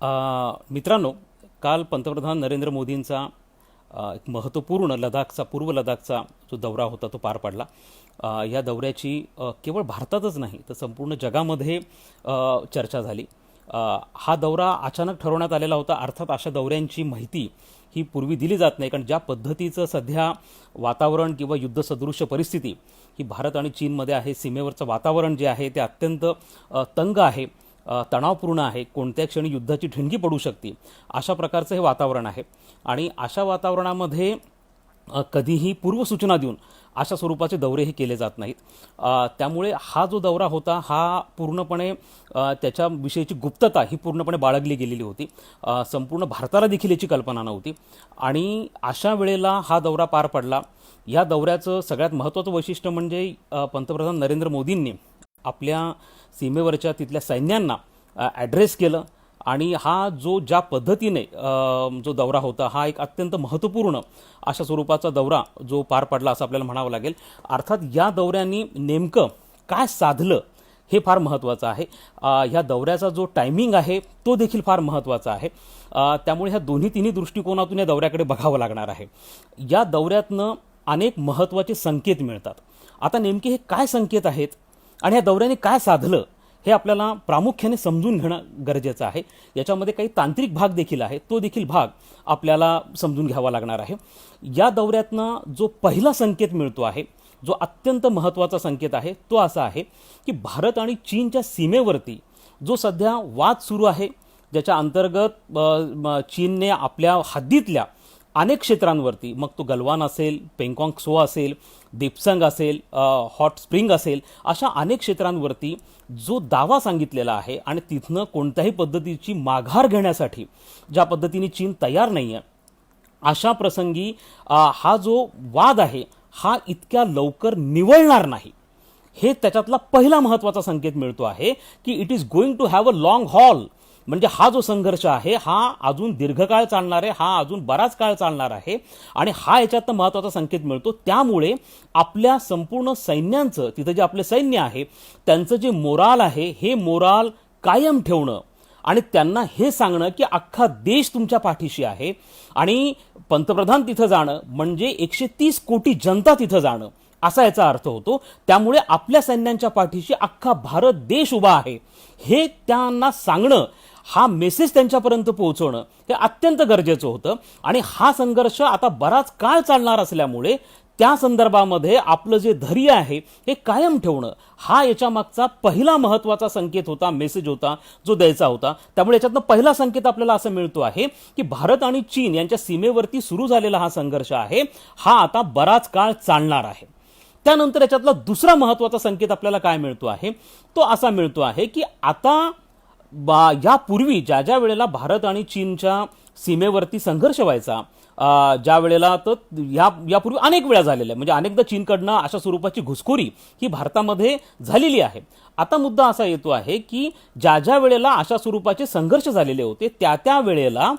मित्रांनो, काल पंतप्रधान नरेंद्र मोदींचा एक महत्त्वपूर्ण लडाखचा पूर्व लडाखचा जो दौरा होता तो पार पडला. या दौऱ्याची केवळ भारतातच नाही तर संपूर्ण जगामध्ये चर्चा झाली. हा दौरा अचानक ठरवण्यात आलेला होता. अर्थात अशा दौऱ्यांची माहिती ही पूर्वी दिली जात नाही, कारण ज्या पद्धतीचं सध्या वातावरण किंवा युद्धसदृश परिस्थिती ही भारत आणि चीनमध्ये आहे, सीमेवरचं वातावरण जे आहे ते अत्यंत तंग आहे, तणावपूर्ण आहे, कोणत्या क्षणी युद्धाची ठिणगी पडू शकते, अशा प्रकारचं हे वातावरण आहे. आणि अशा वातावरणामध्ये कधीही पूर्वसूचना देऊन अशा स्वरूपाचे दौरे हे केले जात नाहीत. त्यामुळे हा जो दौरा होता हा पूर्णपणे त्याच्याविषयीची गुप्तता ही पूर्णपणे बाळगली गेलेली होती. संपूर्ण भारताला देखील याची कल्पना नव्हती आणि अशा वेळेला हा दौरा पार पडला. या दौऱ्याचं सगळ्यात महत्त्वाचं वैशिष्ट्य म्हणजे पंतप्रधान नरेंद्र मोदींनी आपल्या सीमेवरच्या तिथल्या सैन्यांना ॲड्रेस केलं आणि हा जो ज्या पद्धतीने जो दौरा होता हा एक अत्यंत महत्त्वपूर्ण अशा स्वरूपाचा दौरा जो पार पडला असं आपल्याला म्हणावं लागेल. अर्थात या दौऱ्यांनी नेमकं काय साधलं हे फार महत्त्वाचं आहे. ह्या दौऱ्याचा जो टायमिंग आहे तो देखील फार महत्त्वाचा आहे. त्यामुळे ह्या तिन्ही दृष्टिकोनातून या दौऱ्याकडे बघावं लागणार आहे. या दौऱ्यातनं अनेक महत्त्वाचे संकेत मिळतात. आता नेमके हे काय संकेत आहेत आणि ह्या दौऱ्याने काय साधलं हे आपल्याला प्रामुख्याने समजून घेणं गरजेचं आहे. याच्यामध्ये काही तांत्रिक भाग देखील आहे, तो देखील भाग आपल्याला समजून घ्यावा लागणार आहे. या दौऱ्यातनं जो पहिला संकेत मिळतो आहे, जो अत्यंत महत्त्वाचा संकेत आहे, तो असा आहे की भारत आणि चीनच्या सीमेवरती जो सध्या वाद सुरू आहे, ज्याच्या अंतर्गत चीनने आपल्या हद्दीतल्या अनेक क्षेत्रांवरती, मग तो गलवान असेल, पेंगॉंग त्सो असेल, दिपसंग असेल, हॉट स्प्रिंग असेल, अशा अनेक क्षेत्रांवरती जो दावा सांगितलेला आहे आणि तिथनं कोणत्याही पद्धतीची माघार घेण्यासाठी ज्या पद्धतीने चीन तयार नाही आहे, अशा प्रसंगी हा जो वाद आहे हा इतक्या लवकर निवळणार नाही. हे त्याच्यातला पहिला महत्त्वाचा संकेत मिळतो आहे की it is going to have a long haul. म्हणजे हा जो संघर्ष आहे हा अजून दीर्घकाळ चालणार आहे, हा अजून बराच काळ चालणार आहे आणि हा याच्यात महत्त्वाचा संकेत मिळतो. त्यामुळे आपल्या संपूर्ण सैन्यांचं, तिथं जे आपले सैन्य आहे त्यांचं जे मोराल आहे हे मोराल कायम ठेवणं आणि त्यांना हे सांगणं की अख्खा देश तुमच्या पाठीशी आहे आणि पंतप्रधान तिथं जाणं म्हणजे 130 कोटी जनता तिथं जाणं असा याचा अर्थ होतो. त्यामुळे आपल्या सैन्यांच्या पाठीशी अख्खा भारत देश उभा आहे हे त्यांना सांगणं, हा मेसेज त्यांच्यापर्यंत पोहोचवणं हे अत्यंत गरजेचं होतं. आणि हा संघर्ष आता बराच काळ चालणार असल्यामुळे त्या संदर्भामध्ये आपलं जे धैर्य आहे हे कायम ठेवणं हा याच्या मागचा पहिला महत्त्वाचा संकेत होता, मेसेज होता जो द्यायचा होता. त्यामुळे याच्यातनं पहिला संकेत आपल्याला असं मिळतो आहे की भारत आणि चीन यांच्या सीमेवरती सुरू झालेला हा संघर्ष आहे हा आता बराच काळ चालणार आहे. त्यानंतर याच्यातला दुसरा महत्त्वाचा संकेत आपल्याला काय मिळतो आहे तो असा मिळतो आहे की आता यापूर्वी ज्या वेळेला भारत आणि चीनच्या सीमेवरती संघर्ष व्हायचा, ज्या वेळेला तर यापूर्वी अनेक वेळा झालेल्या, म्हणजे अनेकदा चीनकडनं अशा स्वरूपाची घुसखोरी ही भारतामध्ये झालेली आहे. आता मुद्दा असा येतो आहे की ज्या वेळेला अशा स्वरूपाचे संघर्ष झालेले होते त्या वेळेला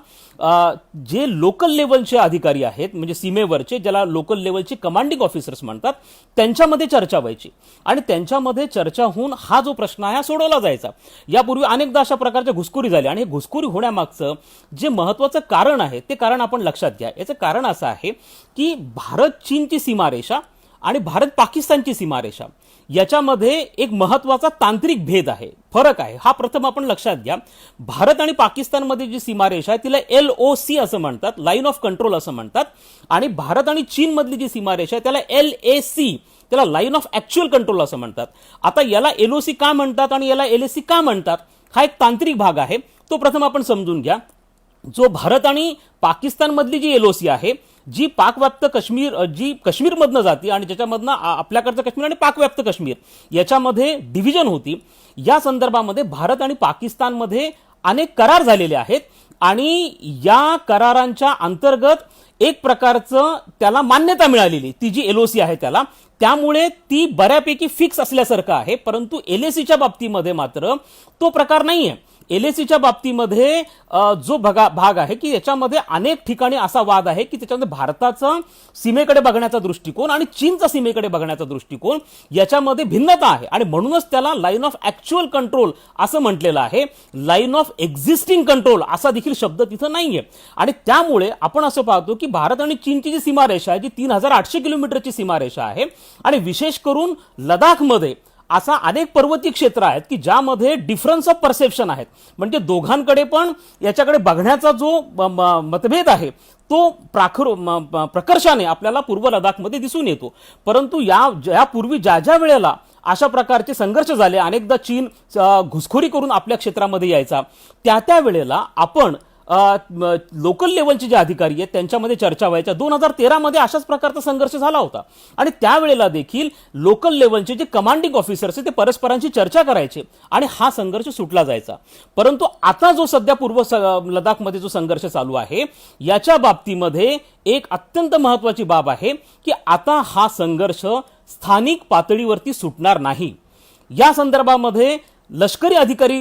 जे लोकल लेवलचे अधिकारी आहेत, म्हणजे सीमेवरचे, ज्याला लोकल लेवलचे कमांडिंग ऑफिसर्स म्हणतात, त्यांच्यामध्ये चर्चा व्हायची आणि त्यांच्यामध्ये चर्चा होऊन हा जो प्रश्न आहे हा सोडवला जायचा. यापूर्वी अनेकदा अशा प्रकारच्या घुसखोरी झाल्या आणि हे घुसखोरी होण्यामागचं जे महत्त्वाचं कारण आहे ते कारण आपण लक्षात घ्या. याचं कारण असं आहे की भारत चीनची सीमारेषा आणि भारत पाकिस्तानची सीमारेषा याच्यामध्ये एक महत्त्वाचा तांत्रिक भेद आहे, फरक आहे. हा प्रथम आपण लक्षात घ्या. भारत आणि पाकिस्तानमध्ये जी सीमारेषा आहे तिला LOC असं म्हणतात, लाईन ऑफ कंट्रोल असं म्हणतात, आणि भारत आणि चीनमधली जी सीमारेषा आहे त्याला LAC, त्याला लाईन ऑफ ॲक्च्युअल कंट्रोल असं म्हणतात. आता याला LOC का म्हणतात आणि याला LAC का म्हणतात हा एक तांत्रिक भाग आहे, तो प्रथम आपण समजून घ्या. जो भारत आणि पाकिस्तानमधली जी LOC आहे, जी पाकव्याप्त काश्मीर, जी काश्मीरमधनं जाते आणि ज्याच्यामधनं आपल्याकडचं काश्मीर आणि पाकव्याप्त काश्मीर याच्यामध्ये डिव्हिजन होती, या संदर्भामध्ये भारत आणि पाकिस्तानमध्ये अनेक करार झालेले आहेत आणि या करारांच्या अंतर्गत एक प्रकारचं त्याला मान्यता मिळालेली, ती जी LOC आहे त्यामुळे ती बऱ्यापैकी फिक्स असल्यासारखं आहे. परंतु LACच्या बाबतीमध्ये मात्र तो प्रकार नाहीये. LACच्या बाबतीमध्ये जो भाग आहे की याच्यामध्ये अनेक ठिकाणी असा वाद आहे की त्याच्यामध्ये भारताचा सीमेकडे बघण्याचा दृष्टिकोन आणि चीनचा सीमेकडे बघण्याचा दृष्टिकोन याच्यामध्ये भिन्नता आहे आणि म्हणूनच त्याला लाईन ऑफ ऍक्च्युअल कंट्रोल असं म्हटलेलं आहे. लाईन ऑफ एक्झिस्टिंग कंट्रोल असा देखील शब्द तिथं नाहीये. आणि त्यामुळे आपण असं पाहतो की भारत आणि चीनची जी सीमारेषा आहे जी 3800 किलोमीटरची सीमारेषा आहे आणि विशेष करून लडाखमध्ये असा अनेक पर्वतीय क्षेत्र आहेत की ज्यामध्ये डिफरन्स ऑफ परसेप्शन आहेत. म्हणजे दोघांकडे पण याच्याकडे बघण्याचा जो मतभेद आहे तो प्रकर्षाने आपल्याला पूर्व लडाखमध्ये दिसून येतो. परंतु यापूर्वी ज्या वेळेला अशा प्रकारचे संघर्ष झाले, अनेकदा चीन घुसखोरी करून आपल्या क्षेत्रामध्ये यायचा, त्या वेळेला आपण लोकल लेवलचे जे अधिकारी आहेत त्यांच्यामध्ये चर्चा व्हायच्या. 2013 मध्ये अशाच प्रकारचा संघर्ष झाला होता आणि त्यावेळेला देखील लोकल लेवलचे जे कमांडिंग ऑफिसर्स ते परस्परांशी चर्चा करायचे आणि हा संघर्ष सुटला जायचा. परंतु आता जो सध्या पूर्व लडाखमध्ये जो संघर्ष चालू आहे याच्या बाबतीमध्ये एक अत्यंत महत्वाची बाब आहे की आता हा संघर्ष स्थानिक पातळीवरती सुटणार नाही. या संदर्भामध्ये लष्करी अधिकारी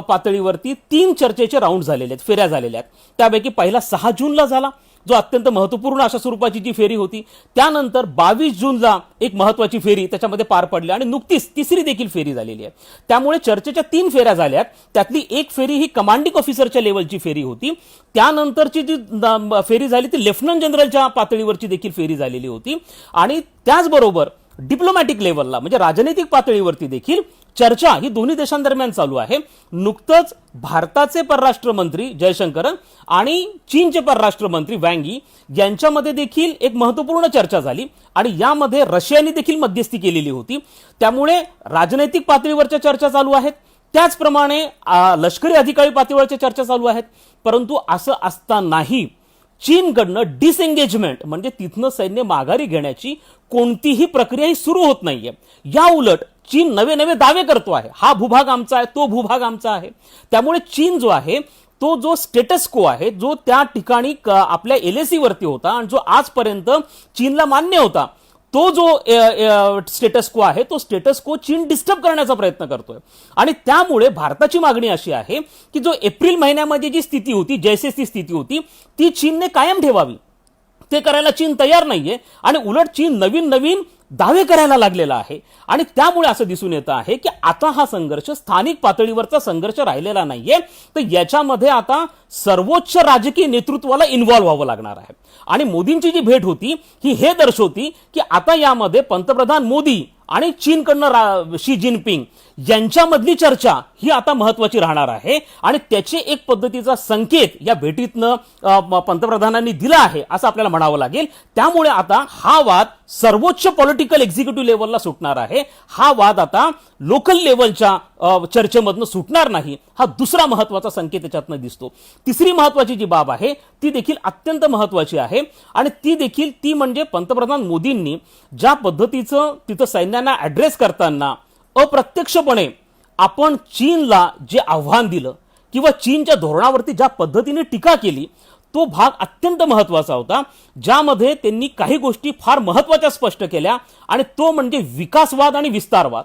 पातळीवरती 3 चर्चेचे राऊंड झालेले आहेत, फेऱ्या झालेल्या आहेत. त्यापैकी पहिला 6 जूनला झाला जो अत्यंत महत्वपूर्ण अशा स्वरूपाची जी फेरी होती. त्यानंतर 22 जूनला एक महत्वाची फेरी त्याच्यामध्ये पार पडली आणि नुकतीच तिसरी देखील फेरी झालेली आहे. त्यामुळे चर्चेच्या 3 फेऱ्या झाल्यात. त्यातली एक फेरी ही कमांडिंग ऑफिसरच्या लेवलची फेरी होती. त्यानंतरची जी फेरी झाली ती लेफ्टनंट जनरलच्या पातळीवरची देखील फेरी झालेली होती. आणि त्याचबरोबर डिप्लोमॅटिक लेवलला म्हणजे राजनैतिक पातळीवरती देखील चर्चा ही दोन्ही देशांदरम्यान चालू आहे. नुकतंच भारताचे परराष्ट्र मंत्री जयशंकर आणि चीनचे परराष्ट्र मंत्री वँग यी यांच्यामध्ये देखील एक महत्त्वपूर्ण चर्चा झाली आणि यामध्ये रशियाने देखील मध्यस्थी केलेली होती. त्यामुळे राजनैतिक पातळीवरच्या चर्चा चालू आहेत, त्याचप्रमाणे लष्करी अधिकारी पातळीवरच्या चर्चा चालू आहेत. परंतु असं असतानाही चीनकडनं डिसएंगेजमेंट म्हणजे तिथनं सैन्य माघारी घेण्याची कोणतीही प्रक्रिया ही सुरू होत नाहीये. या उलट चीन नवे नवे दावे करतो आहे, हा भूभाग आमचा आहे, तो भूभाग आमचा आहे. त्यामुळे चीन जो आहे तो जो स्टेटस को आहे जो त्या ठिकाणी आपल्या LAC वरती होता आणि जो आजपर्यंत चीनला मान्य होता तो जो स्टेटस को आहे तो स्टेटस को चीन डिस्टर्ब करण्याचा प्रयत्न करतोय. आणि त्यामुळे भारताची मागणी अशी आहे की जो एप्रिल महिन्यामध्ये जी स्थिती होती, जैसे ती स्थिती होती, ती चीनने कायम ठेवावी. ते करायला चीन तयार नाहीये आणि उलट चीन नवीन नवीन दावे करायला लागलेला आहे. आणि त्यामुळे असं दिसून येतं आहे की आता हा संघर्ष स्थानिक पातळीवरचा संघर्ष राहिलेला नाहीये, तर याच्यामध्ये आता सर्वोच्च राजकीय नेतृत्वाला इन्व्हॉल्व्ह व्हावं लागणार आहे. आणि मोदींची जी भेट होती ही हे दर्शवती की आता यामध्ये पंतप्रधान मोदी आणि चीनकडनं शी जिनपिंग यांच्यामधली चर्चा ही आता महत्वाची राहणार आहे आणि त्याचे एक पद्धतीचा संकेत या भेटीतनं पंतप्रधानांनी दिला आहे असं आपल्याला म्हणावं लागेल. त्यामुळे आता हा वाद सर्वोच्च पॉलिटिकल एक्झिक्युटिव्ह लेवलला सुटणार आहे. हा वाद आता लोकल लेवलच्या चर्चेमधनं सुटणार नाही. हा दुसरा महत्वाचा संकेत त्याच्यातनं दिसतो. तिसरी महत्वाची जी बाब आहे ती देखील अत्यंत महत्वाची आहे आणि ती म्हणजे पंतप्रधान मोदींनी ज्या पद्धतीचं तिथं सैन्यांना ऍड्रेस करताना अप्रत्यक्षपणे आपण चीनला जे आव्हान दिलं किंवा चीनच्या धोरणावरती ज्या पद्धतीने टीका केली तो भाग अत्यंत महत्वाचा होता, ज्यामध्ये त्यांनी काही गोष्टी फार महत्वाच्या स्पष्ट केल्या आणि तो म्हणजे विकासवाद आणि विस्तारवाद.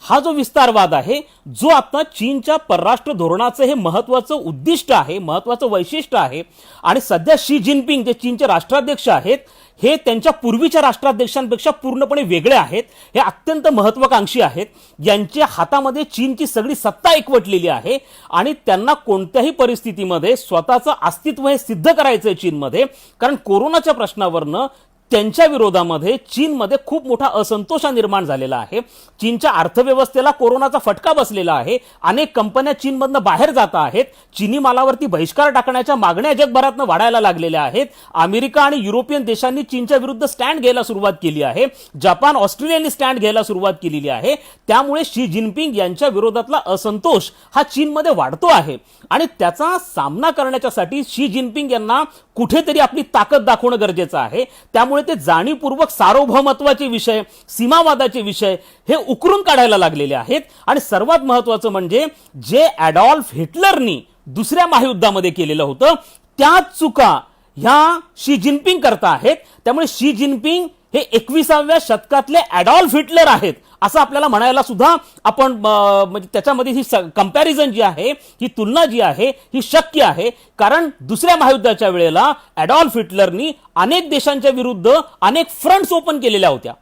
हा जो विस्तारवाद आहे जो आता चीनच्या परराष्ट्र धोरणाचं हे महत्वाचं उद्दिष्ट आहे, महत्वाचं वैशिष्ट्य आहे. आणि सध्या शी जिनपिंग जे चीनचे राष्ट्राध्यक्ष आहेत हे त्यांच्या पूर्वीच्या राष्ट्राध्यक्षांपेक्षा पूर्णपणे वेगळे आहेत. हे अत्यंत महत्वाकांक्षी आहेत. यांच्या हातामध्ये चीनची सगळी सत्ता एकवटलेली आहे आणि त्यांना कोणत्याही परिस्थितीमध्ये स्वतःचं अस्तित्व हे सिद्ध करायचंय चीनमध्ये. कारण कोरोनाच्या प्रश्नावरनं त्यांच्या विरोधामध्ये चीनमध्ये खूप मोठा असंतोष निर्माण झालेला आहे. चीनच्या अर्थव्यवस्थेला कोरोनाचा फटका बसलेला आहे. अनेक कंपन्या चीनमधनं बाहेर जात आहेत. चीनी मालावरती बहिष्कार टाकण्याच्या मागण्या जगभरातनं वाढायला लागलेल्या आहेत. अमेरिका आणि युरोपियन देशांनी चीनच्या विरुद्ध स्टँड घ्यायला सुरुवात केली आहे. जपान, ऑस्ट्रेलियाने स्टँड घ्यायला सुरुवात केलेली आहे. त्यामुळे शी जिनपिंग यांच्या विरोधातला असंतोष हा चीनमध्ये वाढतो आहे आणि त्याचा सामना करण्यासाठी शी जिनपिंग यांना कुठेतरी आपली ताकद दाखवणं गरजेचं आहे. त्यामुळे ते जाणीवपूर्वक सार्वभौमत्वाचे विषय, सीमावादाचे विषय हे उकरून काढायला लागलेले आहेत. आणि सर्वात महत्वाचं म्हणजे जे ॲडॉल्फ हिटलरनी दुसऱ्या महायुद्धामध्ये केलेलं होतं त्याच चुका ह्या शी जिनपिंग करता आहेत. त्यामुळे शी जिनपिंग हे 21व्या शतकातले ॲडॉल्फ हिटलर आहेत असं आपल्याला म्हणायला सुद्धा आपण म्हणजे त्याच्यामध्ये ही कंपॅरिझन जी आहे, ही तुलना जी आहे, ही शक्य आहे. कारण दुसऱ्या महायुद्धाच्या वेळेला ॲडॉल्फ हिटलरनी अनेक देशांच्या विरुद्ध अनेक फ्रंट्स ओपन केलेल्या होत्या.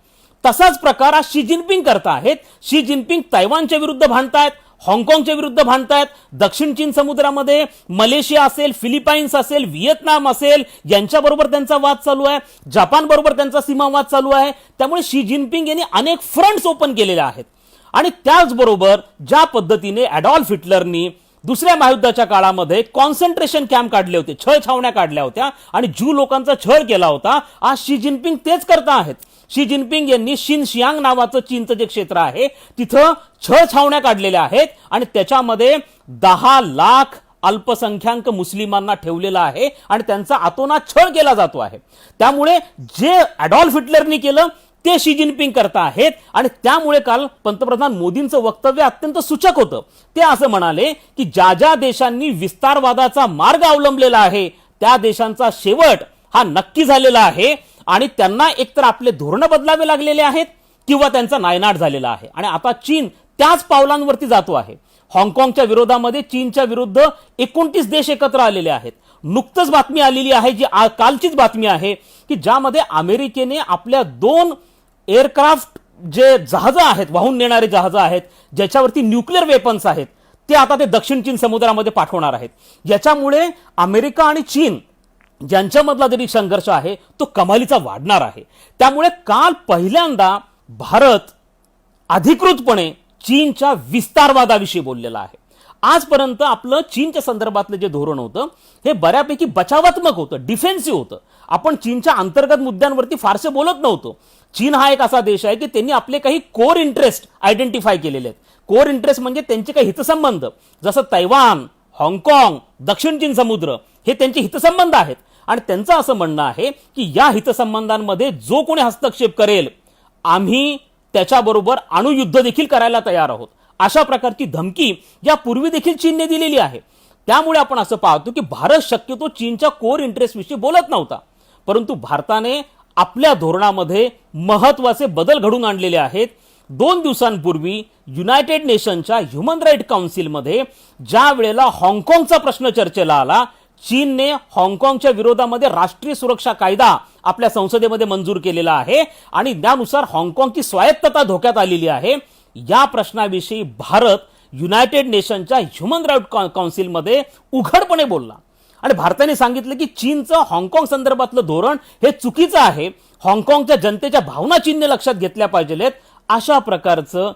तसाच प्रकार आज शी जिनपिंग करत आहेत. शी जिनपिंग तैवानच्या विरुद्ध भांडतायत, हाँगकाँगच्या विरुद्ध भांडतायत, दक्षिण चीन समुद्रामध्ये मलेशिया असेल, फिलिपाईन्स असेल, व्हिएतनाम असेल, यांच्याबरोबर त्यांचा वाद चालू आहे, जपान बरोबर त्यांचा सीमा वाद चालू आहे. त्यामुळे शी जिनपिंग यांनी अनेक फ्रंट्स ओपन केलेले आहेत. आणि त्याचबरोबर ज्या पद्धतीने ॲडॉल्फ हिटलरनी दुसऱ्या महायुद्धाच्या काळामध्ये कॉन्सन्ट्रेशन कॅम्प काढले होते, छळ छावण्या काढल्या होत्या आणि ज्यू लोकांचा छळ केला होता, आज शी जिनपिंग तेच करता आहेत. शी जिनपिंग यांनी शिनशियांग नावाचं चीनचं जे क्षेत्र आहे तिथं छळ छावण्या काढलेल्या आहेत आणि त्याच्यामध्ये 10 लाख अल्पसंख्याक मुस्लिमांना ठेवलेला आहे आणि त्यांचा अतोनात छळ केला जातो आहे. त्यामुळे जे ॲडॉल्फ हिटलरनी केलं ते शी जिनपिंग करता आहेत. आणि त्यामुळे काल पंतप्रधान मोदींचं वक्तव्य अत्यंत सूचक होतं. ते असं म्हणाले की ज्या ज्या देशांनी विस्तारवादाचा मार्ग अवलंबलेला आहे त्या देशांचा शेवट हा नक्की झालेला आहे आणि त्यांना एकतर आपले धोरण बदलावे लागलेले आहेत किंवा त्यांचा नायनाट झालेला आहे. आणि आता चीन त्याच पावलांवरती जातो आहे. हाँगकाँगच्या विरोधामध्ये चीनच्या विरुद्ध 29 देश एकत्र आलेले आहेत. नुकतंच बातमी आलेली आहे, जी कालचीच बातमी आहे, की ज्यामध्ये अमेरिकेने आपल्या 2 एअरक्राफ्ट जे जहाजं आहेत, वाहून नेणारे जहाजं आहेत, ज्याच्यावरती न्यूक्लिअर वेपन्स आहेत, ते आता ते दक्षिण चीन समुद्रामध्ये पाठवणार आहेत. याच्यामुळे अमेरिका आणि चीन ज्यांच्यामधला जरी संघर्ष आहे तो कमालीचा वाढणार आहे. त्यामुळे काल पहिल्यांदा भारत अधिकृतपणे चीनच्या विस्तारवादाविषयी बोललेला आहे. आजपर्यंत आपलं चीनच्या संदर्भातलं जे धोरण होतं हे बऱ्यापैकी बचावात्मक होतं, डिफेन्सिव्ह होतं. आपण चीनच्या अंतर्गत मुद्द्यांवरती फारसे बोलत नव्हतो. चीन हा एक असा देश आहे की त्यांनी आपले काही कोर इंटरेस्ट आयडेंटिफाय केलेले आहेत. कोर इंटरेस्ट म्हणजे त्यांचे काही हितसंबंध, जसं तैवान, हाँगकाँग, दक्षिण चीन समुद्र, हे त्यांचे हितसंबंध आहेत. आणि त्यांचं असं म्हणणं आहे की या हितसंबंधांमध्ये जो कोणी हस्तक्षेप करेल आम्ही त्याच्याबरोबर अणुयुद्ध देखील करायला तयार आहोत, अशा प्रकारची धमकी यापूर्वी देखील चीनने दिलेली आहे. त्यामुळे आपण असं पाहतो की भारत शक्यतो चीनच्या कोर इंटरेस्ट विषयी बोलत नव्हता, परंतु भारताने आपल्या धोरणामध्ये महत्वाचे बदल घडून आणलेले आहेत. 2 दिवसांपूर्वी युनायटेड नेशनच्या ह्युमन राईट काउन्सिलमध्ये ज्या वेळेला हाँगकाँगचा प्रश्न चर्चेला आला, चीनने हाँगकाँगच्या विरोधामध्ये राष्ट्रीय सुरक्षा कायदा आपल्या संसदेमध्ये मंजूर केलेला आहे आणि त्यानुसार हाँगकाँगची स्वायत्तता धोक्यात आलेली आहे. या प्रश्नाविषयी भारत युनायटेड नेशनच्या ह्युमन राईट काउन्सिलमध्ये उघडपणे बोलला आणि भारताने सांगितलं की चीनचं हाँगकाँग संदर्भातलं धोरण हे चुकीचं आहे. हाँगकाँगच्या जनतेच्या भावना चीनने लक्षात घेतल्या पाहिजेत. अशा प्रकारचं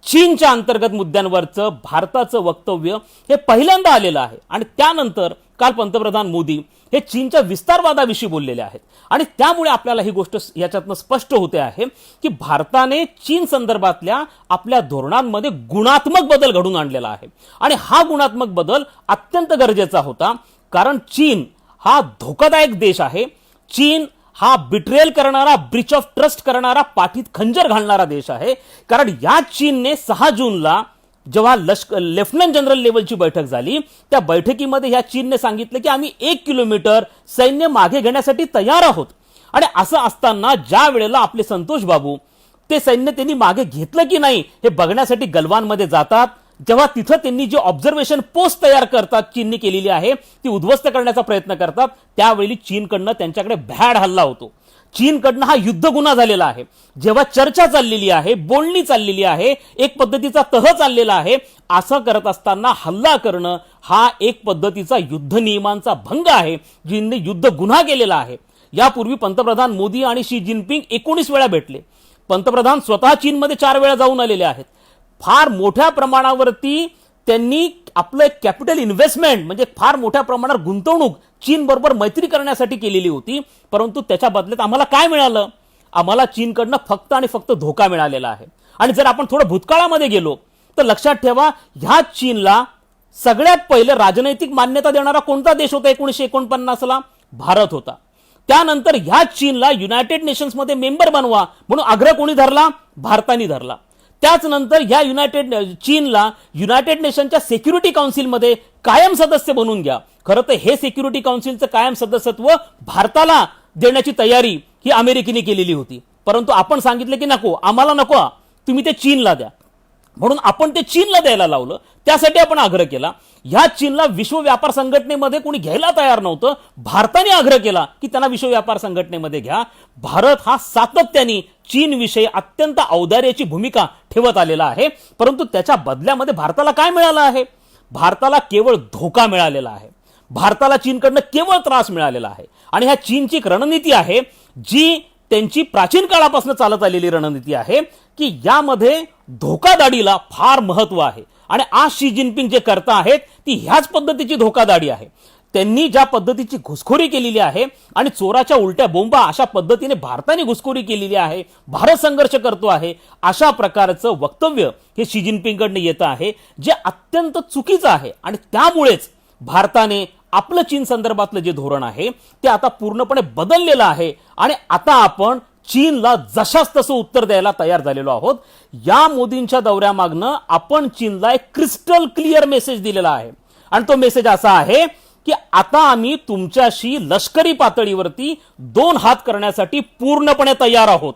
चीनच्या अंतर्गत मुद्द्यांवरचं भारताचं वक्तव्य हे पहिल्यांदा आलेलं आहे. आणि त्यानंतर काल पंतप्रधान मोदी हे चीनच्या विस्तारवादाविषयी बोललेले आहेत. आणि त्यामुळे आपल्याला ही गोष्ट याच्यातनं स्पष्ट होते आहे की भारताने चीन संदर्भातल्या आपल्या धोरणांमध्ये गुणात्मक बदल घडून आणलेला आहे. आणि हा गुणात्मक बदल अत्यंत गरजेचा होता, कारण चीन हा धोकादायक देश आहे. चीन हा बिट्रेल करणारा, ब्रीच ऑफ ट्रस्ट करणारा, पाठीत खंजर घालणारा देश आहे. कारण या चीनने 6 जूनला जेव्हा लेफ्टनंट जनरल लेवलची बैठक झाली, त्या बैठकीमध्ये ह्या चीनने सांगितलं की आम्ही 1 किलोमीटर सैन्य मागे घेण्यासाठी तयार आहोत. आणि असं असताना ज्या वेळेला आपले संतोष बाबू ते सैन्य त्यांनी मागे घेतलं की नाही हे बघण्यासाठी गलवानमध्ये जातात, जेव्हा तिथं त्यांनी जे ऑब्झर्वेशन पोस्ट तयार करतात, चीनने केलेली आहे ती उद्ध्वस्त करण्याचा प्रयत्न करतात, त्यावेळी चीनकडनं त्यांच्याकडे भ्याड हल्ला होतो. चीनकडनं हा युद्ध गुन्हा झालेला आहे. जेव्हा चर्चा चाललेली आहे, बोलणी चाललेली आहे, एक पद्धतीचा तह चाललेला आहे, असं करत असताना हल्ला करणं हा एक पद्धतीचा युद्ध नियमांचा भंग आहे. चीनने युद्ध गुन्हा केलेला आहे. यापूर्वी पंतप्रधान मोदी आणि शी जिनपिंग 19 वेळा भेटले. पंतप्रधान स्वतः चीनमध्ये 4 वेळा जाऊन आलेले आहेत. फार मोठ्या प्रमाणावरती त्यांनी आपलं कॅपिटल इन्व्हेस्टमेंट म्हणजे फार मोठ्या प्रमाणावर गुंतवणूक चीन बरोबर मैत्री करण्यासाठी केलेली होती. परंतु त्याच्या बदल्यात आम्हाला काय मिळालं? आम्हाला चीनकडनं फक्त आणि फक्त धोका मिळालेला आहे. आणि जर आपण थोडं भूतकाळामध्ये गेलो तर लक्षात ठेवा, ह्या चीनला सगळ्यात पहिले राजनैतिक मान्यता देणारा कोणता देश होता 1949ला? भारत होता. त्यानंतर ह्या चीनला युनायटेड नेशन्समध्ये मेंबर बनवा म्हणून आग्रह कोणी धरला? भारताने धरला. त्याच नंतर या चीनला युनायटेड नेशनच्या सिक्युरिटी काउन्सिलमध्ये कायम सदस्य बनवून घ्या. खरं तर हे सिक्युरिटी काउन्सिलचं कायम सदस्यत्व भारताला देण्याची तयारी ही अमेरिकेने केलेली होती, परंतु आपण सांगितलं की नको, आम्हाला नको, तुम्ही ते चीनला द्या. म्हणून आपण ते चीनला द्यायला लावलं. त्यासाठी आपण आग्रह केला. ह्या चीनला विश्व व्यापार संघटनेमध्ये कोणी घ्यायला तयार नव्हतं. भारताने आग्रह केला की त्यांना विश्व व्यापार संघटनेमध्ये घ्या. भारत हा सातत्याने चीनविषयी अत्यंत औदार्याची भूमिका ठेवत आलेला आहे, परंतु त्याच्या बदल्यामध्ये भारताला काय मिळालं आहे? भारताला केवळ धोका मिळालेला आहे. भारताला चीनकडनं केवळ त्रास मिळालेला आहे. आणि ह्या चीनची एक रणनीती आहे जी त्यांची प्राचीन काळापासून चालत आलेली रणनीती आहे की यामध्ये धोकादाडीला फार महत्व आहे. आणि आज शी जिनपिंग जे करता आहेत ती ह्याच पद्धतीची धोकादाडी आहे. त्यांनी ज्या पद्धतीची घुसखोरी केलेली आहे आणि चोराच्या उलट्या बोंबा अशा पद्धतीने भारताने घुसखोरी केलेली आहे, भारत संघर्ष करतो आहे, अशा प्रकारचं वक्तव्य हे शी जिनपिंगकडनं येतं आहे, जे अत्यंत चुकीचं आहे. आणि त्यामुळेच भारताने आपलं चीन संदर्भातलं जे धोरण आहे ते आता पूर्णपणे बदललेलं आहे. आणि आता आपण चीनला जशाच तसं उत्तर द्यायला तयार झालेलो आहोत. या मोदींच्या दौऱ्यामागनं आपण चीनला एक क्रिस्टल क्लिअर मेसेज दिलेला आहे. आणि तो मेसेज असा आहे की आता आम्ही तुमच्याशी लष्करी पातळीवरती दोन हात करण्यासाठी पूर्णपणे तयार आहोत.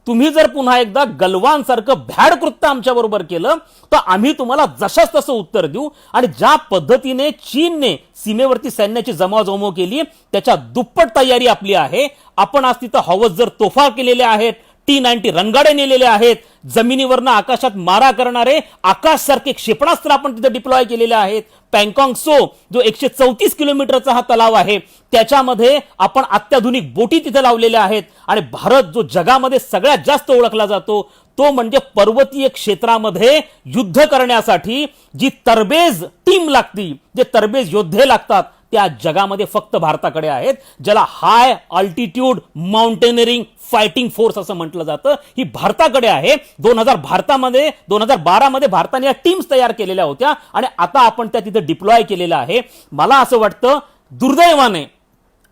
तुम्ही जर पुन्हा एकदा गलवान सारखं भ्याड कृत्य आमच्या बरोबर केलं तर आम्ही तुम्हाला जशाच तसं उत्तर देऊ. आणि ज्या पद्धतीने चीनने सीमेवरती सैन्याची जमावजमाव केली त्याच्या दुप्पट तयारी आपली आहे. आपण आज तिथं हॉवर्सर तोफा केलेल्या आहेत, T-90 रणगाडे नेलेले आहेत, जमिनीवरनं आकाशात मारा करणारे आकाश सारखे क्षेपणास्त्र आपण तिथे डिप्लॉय केलेले आहेत. पँगॉंग सो जो 134 किलोमीटरचा हा तलाव आहे त्याच्यामध्ये आपण अत्याधुनिक बोटी तिथे लावलेल्या आहेत. आणि भारत जो जगामध्ये सगळ्यात जास्त ओळखला जातो तो म्हणजे पर्वतीय क्षेत्रामध्ये युद्ध करण्यासाठी जी तरबेज टीम लागती, जे तरबेज योद्धे लागतात त्या जगामध्ये फक्त भारताकडे आहेत, ज्याला हाय अल्टिट्यूड माउंटेनरिंग फायटिंग फोर्स असं म्हटलं जातं. ही भारताकडे आहे. 2012 मध्ये भारताने या टीम्स तयार केलेल्या होत्या आणि आता आपण त्या तिथे डिप्लॉय केलेल्या आहे. मला असं वाटतं दुर्दैवाने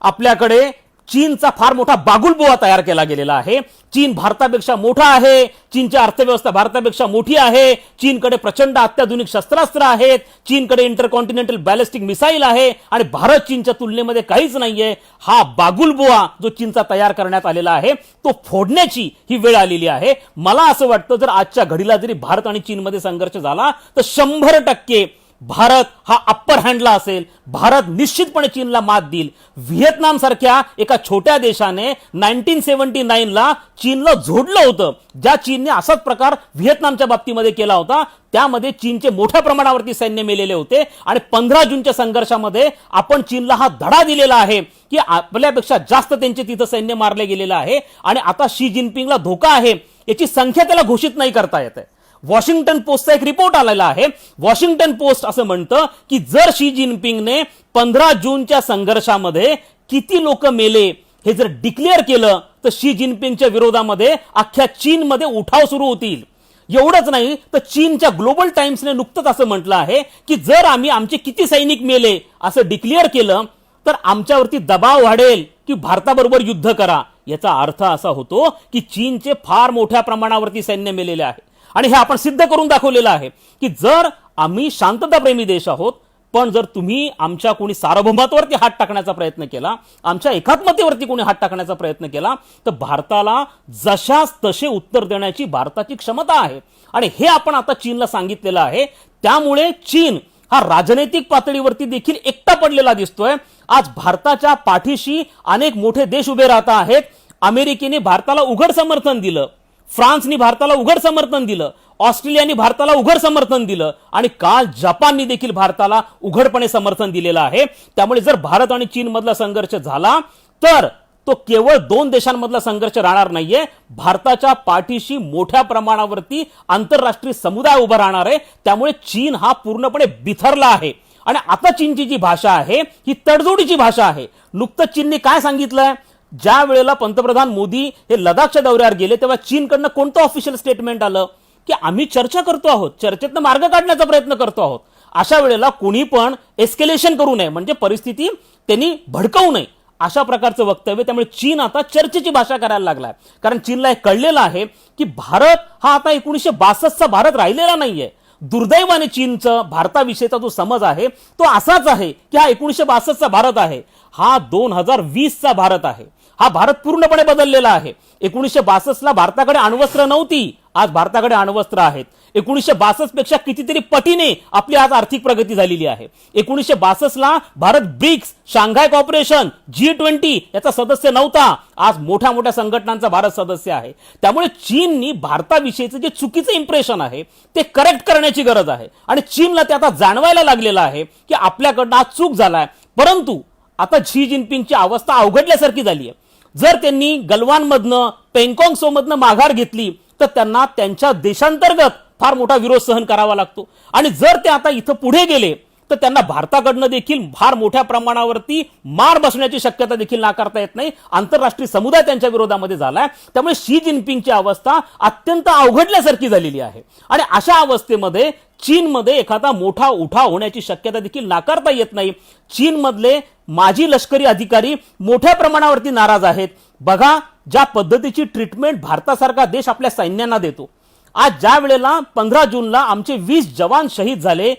आपल्याकडे चीनचा फार मोठा बागुलबुवा तयार केला गेलेला आहे. चीन भारतापेक्षा मोठा आहे, चीनची अर्थव्यवस्था भारतापेक्षा मोठी आहे, चीनकडे प्रचंड अत्याधुनिक शस्त्रास्त्र आहेत, चीनकडे इंटरकॉन्टिनेंटल बॅलिस्टिक मिसाईल आहे आणि भारत चीनच्या तुलनेमध्ये काहीच नाहीये. हा बागुलबुवा जो चीनचा तयार करण्यात आलेला आहे तो फोडण्याची ही वेळ आलेली आहे. मला असं वाटतं जर आजच्या घडीला जरी भारत आणि चीनमध्ये संघर्ष झाला तर 100% भारत हा अप्पर हँडला असेल. भारत निश्चितपणे चीनला मात देईल. व्हिएतनाम सारख्या एका छोट्या देशाने 1979ला चीनला झोडलं होतं. ज्या चीनने असाच प्रकार व्हिएतनामच्या बाबतीमध्ये केला होता त्यामध्ये चीनचे मोठ्या प्रमाणावरती सैन्य मेलेले होते. आणि 15 जूनच्या संघर्षामध्ये आपण चीनला हा धडा दिलेला आहे की आपल्यापेक्षा जास्त त्यांचे तिथं सैन्य मारले गेलेलं आहे. आणि आता शी जिनपिंगला धोका आहे याची संख्या त्याला घोषित नाही करता येत आहे. वॉशिंग्टन पोस्टचा एक रिपोर्ट आलेला आहे. वॉशिंग्टन पोस्ट असं म्हणतं की जर शी जिनपिंगने 15 जूनच्या संघर्षामध्ये किती लोक मेले हे जर डिक्लेअर केलं तर शी जिनपिंगच्या विरोधामध्ये अख्ख्या चीनमध्ये उठाव सुरू होतील. एवढंच नाही तर चीनच्या ग्लोबल टाइम्सने नुकतंच असं म्हटलं आहे की जर आम्ही आमचे किती सैनिक मेले असं डिक्लेअर केलं तर आमच्यावरती दबाव वाढेल की भारताबरोबर युद्ध करा. याचा अर्थ असा होतो की चीनचे फार मोठ्या प्रमाणावरती सैन्य मेलेले आहे. आणि हे आपण सिद्ध करून दाखवलेलं आहे की जर आम्ही शांतताप्रेमी देश आहोत पण जर तुम्ही आमच्या कोणी सार्वभौमत्वावरती हात टाकण्याचा प्रयत्न केला, आमच्या एकात्मतेवरती कोणी हात टाकण्याचा प्रयत्न केला तर भारताला जशाच तसे उत्तर देण्याची भारताची क्षमता आहे. आणि हे आपण आता चीनला सांगितलेलं आहे. त्यामुळे चीन हा राजनैतिक पातळीवरती देखील एकटा पडलेला दिसतोय. आज भारताच्या पाठीशी अनेक मोठे देश उभे राहत आहेत. अमेरिकेने भारताला उघड समर्थन दिलं, फ्रान्सने भारताला उघड समर्थन दिलं, ऑस्ट्रेलियाने भारताला उघड समर्थन दिलं आणि काल जपानने देखील भारताला उघडपणे समर्थन दिलेलं आहे. त्यामुळे जर भारत आणि चीन मधला संघर्ष झाला तर तो केवळ दोन देशांमधला संघर्ष राहणार नाहीये. भारताच्या पाठीशी मोठ्या प्रमाणावरती आंतरराष्ट्रीय समुदाय उभा राहणार आहे. त्यामुळे चीन हा पूर्णपणे बिथरला आहे. आणि आता चीनची जी भाषा आहे ही तडजोडीची भाषा आहे. नुकतंच चीनने काय सांगितलंय, ज्या वेळेला पंतप्रधान मोदी हे लडाखच्या दौऱ्यावर गेले तेव्हा चीनकडनं कोणतं ऑफिशियल स्टेटमेंट आलं की आम्ही चर्चा करतो आहोत, चर्चेतनं मार्ग काढण्याचा प्रयत्न करतो आहोत. अशा वेळेला कोणी पण एस्केलेशन करू नये, म्हणजे परिस्थिती त्यांनी भडकवू नये, अशा प्रकारचं वक्तव्य. त्यामुळे चीन आता चर्चेची भाषा करायला लागलाय. कारण चीनला हे कळलेलं आहे की भारत हा आता 1962चा भारत राहिलेला नाहीये. दुर्दैवाने चीनचं भारताविषयीचा जो समज आहे तो असाच आहे की हा 1962चा भारत आहे, हा 2020चा भारत आहे. हा भारत पूर्णपणे बदललेला आहे. 1962ला भारताकडे अण्वस्त्र नव्हती, आज भारताकडे अण्वस्त्र आहेत. 1962 पेक्षा कितीतरी पटीने आपली आज आर्थिक प्रगती झालेली आहे. 1962ला Bharat BRICS, Shanghai corporation, G20 याचा सदस्य नव्हता, आज मोठ्या मोठ्या संघटनांचा भारत सदस्य आहे. त्यामुळे चीननी भारताविषयीचं जे चुकीचं इम्प्रेशन आहे ते करेक्ट करण्याची गरज आहे आणि चीनला ते आता जाणवायला लागलेलं आहे की आपल्याकडनं आज चूक झालाय. परंतु आता झी जिनपिंगची अवस्था अवघडल्यासारखी झाली आहे. जर त्यांनी गलवानमधनं, पेंगॉंग सोमधनं माघार घेतली तर त्यांना त्यांच्या देशांतर्गत फार मोठा विरोध सहन करावा लागतो आणि जर ते आता इथं पुढे गेले तर त्यांना भारताकडनं देखील फार मोठ्या प्रमाणावरती मार बसण्याची शक्यता देखील नाकारता येत नाही. आंतरराष्ट्रीय समुदाय त्यांच्या विरोधामध्ये झालाय. त्यामुळे शी जिनपिंगची अवस्था अत्यंत अवघडल्यासारखी झालेली आहे आणि अशा अवस्थेमध्ये चीनमध्ये एखादा मोठा उठाव होण्याची शक्यता देखील नाकारता येत नाही. चीनमधले माजी लष्करी अधिकारी मोठ्या प्रमाणावरती नाराज आहेत. बघा ज्या पद्धतीची ट्रीटमेंट भारतासारखा देश आपल्या सैन्यांना देतो. आज ज्या वेळेला 15 जूनला आमचे 20 जवान शहीद झाले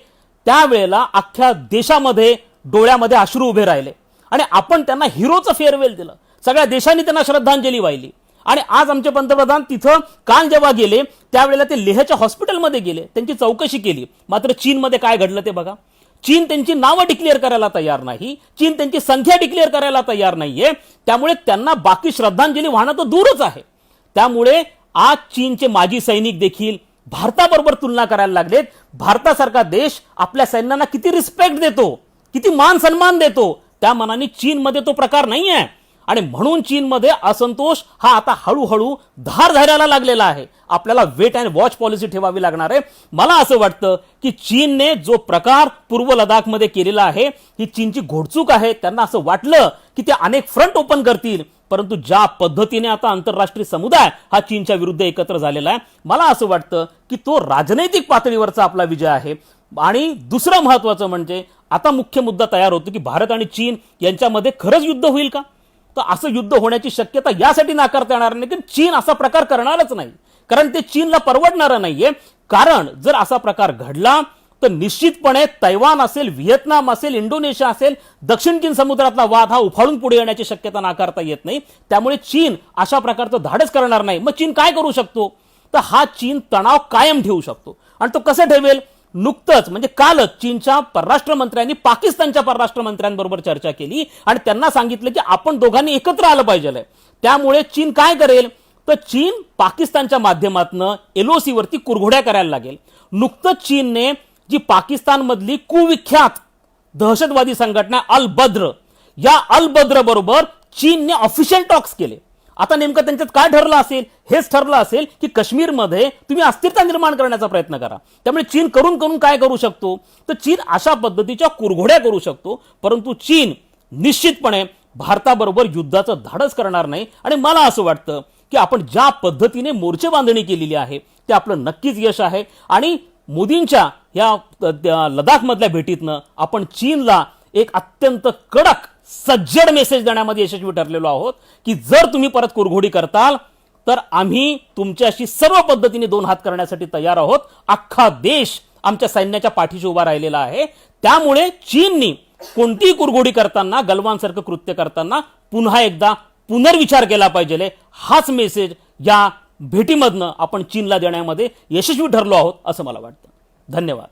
त्यावेळेला अख्ख्या देशामध्ये डोळ्यामध्ये अश्रू उभे राहिले आणि आपण त्यांना हिरोचं फेअरवेल दिलं. सगळ्या देशांनी त्यांना श्रद्धांजली वाहिली आणि आज आमचे पंतप्रधान तिथं काल जेव्हा गेले त्यावेळेला ते लेहच्या हॉस्पिटलमध्ये गेले, त्यांची चौकशी केली. मात्र चीनमध्ये काय घडलं ते बघा. चीन त्यांची नावं डिक्लेअर करायला तयार नाही, चीन त्यांची संख्या डिक्लेअर करायला तयार नाहीये. त्यामुळे त्यांना बाकी श्रद्धांजली वाहणं तर दूरच आहे. त्यामुळे आज चीनचे माजी सैनिक देखील भारताबरोबर तुलना करायला लागलेत. भारतासारखा देश आपल्या सैन्यांना किती रिस्पेक्ट देतो, किती मान सन्मान देतो, त्या मानाने चीनमध्ये तो प्रकार नाही आहे आणि म्हणून चीनमध्ये असंतोष हा आता हळूहळू धार धरायला लागलेला आहे. आपल्याला वेट अँड वॉच पॉलिसी ठेवावी लागणार आहे. मला असं वाटतं की चीनने जो प्रकार पूर्व लडाखमध्ये केलेला आहे ही चीनची घोडचूक आहे. त्यांना असं वाटलं की ते अनेक फ्रंट ओपन करतील, परंतु ज्या पद्धतीने आता आंतरराष्ट्रीय समुदाय हा चीनच्या विरुद्ध एकत्र झालेला आहे, मला असं वाटतं की तो राजनैतिक पातळीवरचा आपला विजय आहे. आणि दुसरं महत्वाचं म्हणजे आता मुख्य मुद्दा तयार होतो की भारत आणि चीन यांच्यामध्ये खरंच युद्ध होईल का. तर असं युद्ध होण्याची शक्यता यासाठी नाकारता येणार नाही की चीन असा प्रकार करणारच नाही, कारण ते चीनला परवडणारं नाहीये. कारण जर असा प्रकार घडला तर निश्चितपणे तैवान असेल, व्हिएतनाम असेल, इंडोनेशिया असेल, दक्षिण चीन समुद्रातला वाद हा उफाळून पुढे येण्याची शक्यता नाकारता येत नाही. त्यामुळे चीन अशा प्रकारचं धाडस करणार नाही. मग चीन काय करू शकतो तर हा चीन तणाव कायम ठेवू शकतो आणि तो कसं ठेवेल. नुकतंच म्हणजे कालच चीनच्या परराष्ट्र मंत्र्यांनी पाकिस्तानच्या परराष्ट्र मंत्र्यांबरोबर चर्चा केली आणि त्यांना सांगितलं की आपण दोघांनी एकत्र आलं पाहिजे. त्यामुळे चीन काय करेल तर चीन पाकिस्तानच्या माध्यमातून LOC वरती कुरघोड्या करायला लागेल. नुकतंच चीनने जी पाकिस्तानमधली कुविख्यात दहशतवादी संघटना अल बद्र, या अल बद्र बरोबर चीनने ऑफिशियल टॉक्स केले. आता नेमकं त्यांच्यात काय ठरलं असेल, हेच ठरलं असेल की काश्मीरमध्ये तुम्ही अस्थिरता निर्माण करण्याचा प्रयत्न करा. त्यामुळे चीन करून करून काय करू शकतो तर चीन अशा पद्धतीच्या कुरघोड्या करू शकतो, परंतु चीन निश्चितपणे भारताबरोबर युद्धाचं धाडस करणार नाही. आणि मला असं वाटतं की आपण ज्या पद्धतीने मोर्चे बांधणी केलेली आहे ते आपलं नक्कीच यश आहे. आणि मोदींच्या या लडाखमधल्या भेटीतनं आपण चीनला एक अत्यंत कडक सज्जड मेसेज देण्यामध्ये यशस्वी ठरलेलो आहोत की जर तुम्ही परत कुरघोडी करताल तर आम्ही तुमच्याशी सर्व पद्धतीने दोन हात करण्यासाठी तयार आहोत. अख्खा देश आमच्या सैन्याच्या पाठीशी उभा राहिलेला आहे. त्यामुळे चीननी कोणतीही कुरघोडी करताना, गलवानसारखं कृत्य करताना पुन्हा एकदा पुनर्विचार केला पाहिजे. हाच मेसेज या भेटीमधनं आपण चीनला देण्यामध्ये यशस्वी ठरलो आहोत असं मला वाटतं. धन्यवाद.